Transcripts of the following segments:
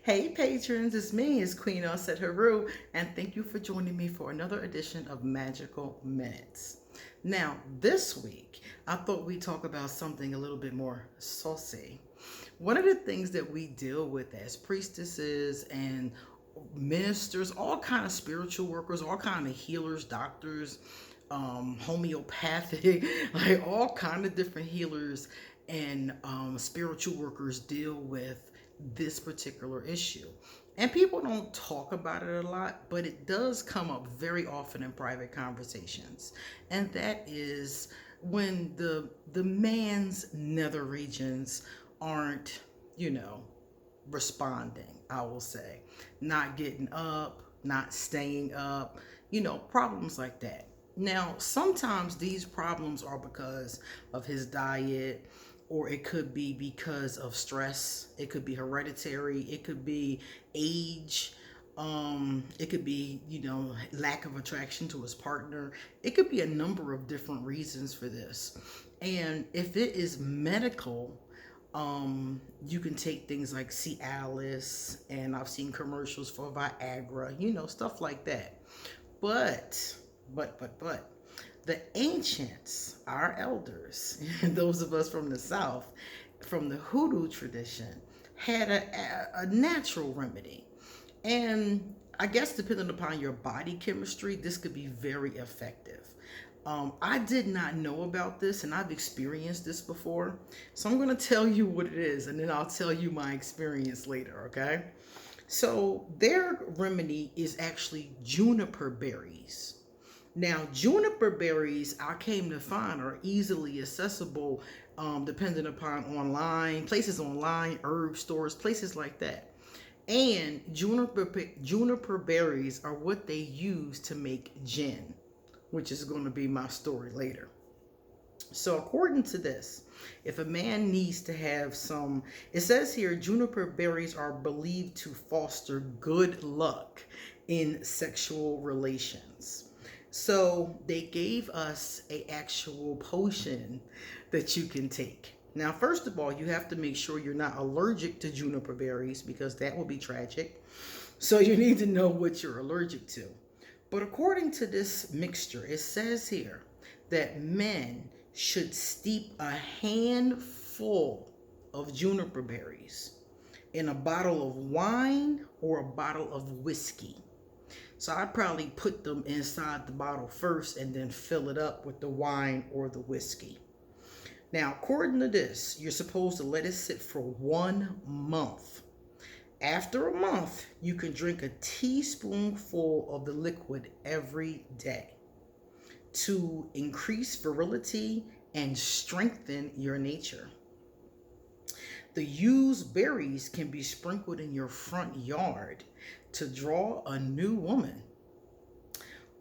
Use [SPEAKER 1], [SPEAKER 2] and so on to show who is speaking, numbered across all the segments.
[SPEAKER 1] Hey patrons, it's Queen Auset-Heru, and thank you for joining me for another edition of Magical Minutes. Now, this week, I thought we'd talk about something a little bit more saucy. One of the things that we deal with as priestesses and ministers, all kind of spiritual workers, all kind of healers, doctors, homeopathic, like all kind of different healers and spiritual workers deal with this particular issue. And people don't talk about it a lot, but it does come up very often in private conversations. And that is when the man's nether regions aren't, responding, I will say. Not getting up, not staying up, problems like that. Now, sometimes these problems are because of his diet, or it could be because of stress. It could be hereditary. It could be age. It could be, lack of attraction to his partner. It could be a number of different reasons for this. And if it is medical, you can take things like Cialis, and I've seen commercials for Viagra, stuff like that. But the ancients, our elders, those of us from the South, from the Hoodoo tradition, had a natural remedy. And I guess depending upon your body chemistry, this could be very effective. I did not know about this, and I've experienced this before. So I'm going to tell you what it is, and then I'll tell you my experience later, okay? So their remedy is actually juniper berries. Now, juniper berries, I came to find, are easily accessible depending upon places online, herb stores, places like that. And juniper berries are what they use to make gin, which is going to be my story later. So according to this, if a man needs to have some, it says here, juniper berries are believed to foster good luck in sexual relations. So they gave us an actual potion that you can take. Now, first of all, you have to make sure you're not allergic to juniper berries, because that will be tragic. So you need to know what you're allergic to. But according to this mixture, it says here that men should steep a handful of juniper berries in a bottle of wine or a bottle of whiskey. So I'd probably put them inside the bottle first and then fill it up with the wine or the whiskey. Now, according to this, you're supposed to let it sit for 1 month. After a month, you can drink a teaspoonful of the liquid every day to increase virility and strengthen your nature. The used berries can be sprinkled in your front yard to draw a new woman,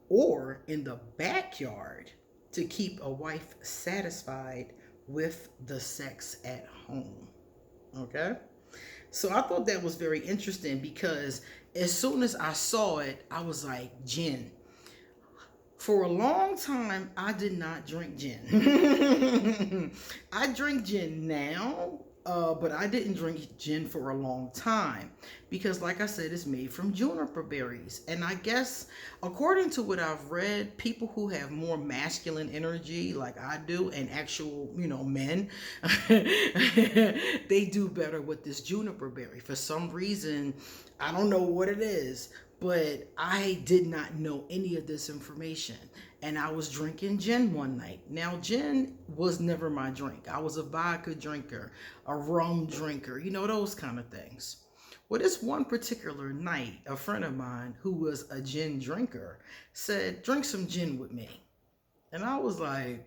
[SPEAKER 1] or in the backyard to keep a wife satisfied with the sex at home. Okay? So I thought that was very interesting, because as soon as I saw it, I was like, gin. For a long time, I did not drink gin. I drink gin now, but I didn't drink gin for a long time, because like I said, it's made from juniper berries. And I guess, according to what I've read, people who have more masculine energy like I do, and actual, men, they do better with this juniper berry. For some reason, I don't know what it is, but I did not know any of this information. And I was drinking gin one night. Now, gin was never my drink. I was a vodka drinker, a rum drinker, those kind of things. Well, this one particular night, a friend of mine who was a gin drinker said, drink some gin with me. And I was like,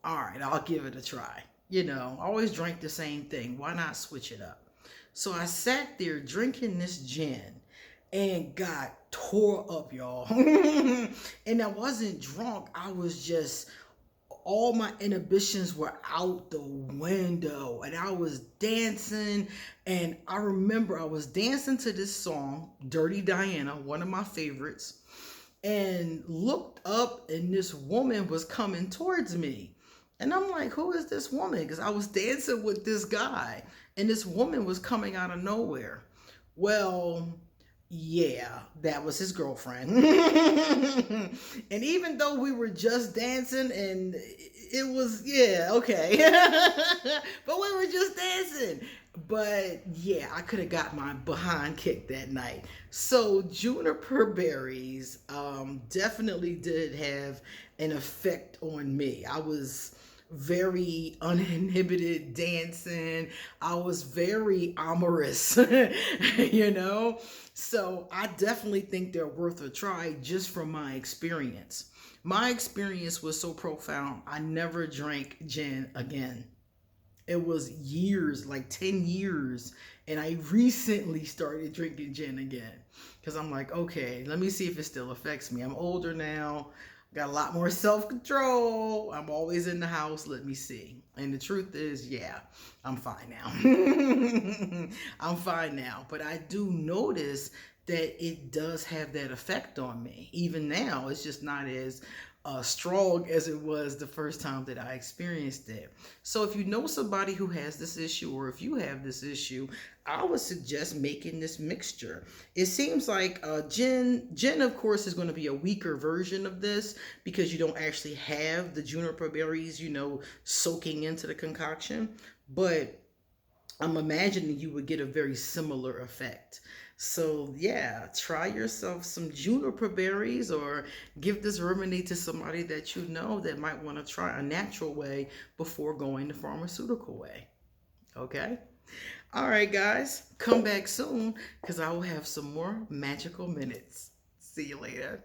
[SPEAKER 1] all right, I'll give it a try. I always drank the same thing. Why not switch it up? So I sat there drinking this gin and got tore up, y'all. And I wasn't drunk. I was just, all my inhibitions were out the window, and I was dancing. And I remember I was dancing to this song, Dirty Diana, one of my favorites, and looked up, and this woman was coming towards me. And I'm like, who is this woman? Because I was dancing with this guy, and this woman was coming out of nowhere. Well, yeah, that was his girlfriend. And even though we were just dancing and it was, yeah, okay. But we were just dancing. But yeah, I could have got my behind kicked that night. So juniper berries definitely did have an effect on me. I was very uninhibited dancing. I was very amorous, you know? So I definitely think they're worth a try just from my experience. My experience was so profound, I never drank gin again. It was years, like 10 years, and I recently started drinking gin again because I'm like, okay, let me see if it still affects me. I'm older now, got a lot more self-control. I'm always in the house. Let me see. And the truth is, yeah, I'm fine now. I'm fine now. But I do notice that it does have that effect on me. Even now, it's just not as strong as it was the first time that I experienced it. So if you know somebody who has this issue, or if you have this issue, I would suggest making this mixture. It seems like gin, of course, is going to be a weaker version of this because you don't actually have the juniper berries, soaking into the concoction. But I'm imagining you would get a very similar effect. So yeah, try yourself some juniper berries or give this remedy to somebody that you know that might want to try a natural way before going the pharmaceutical way. Okay? All right, guys, come back soon because I will have some more magical minutes. See you later.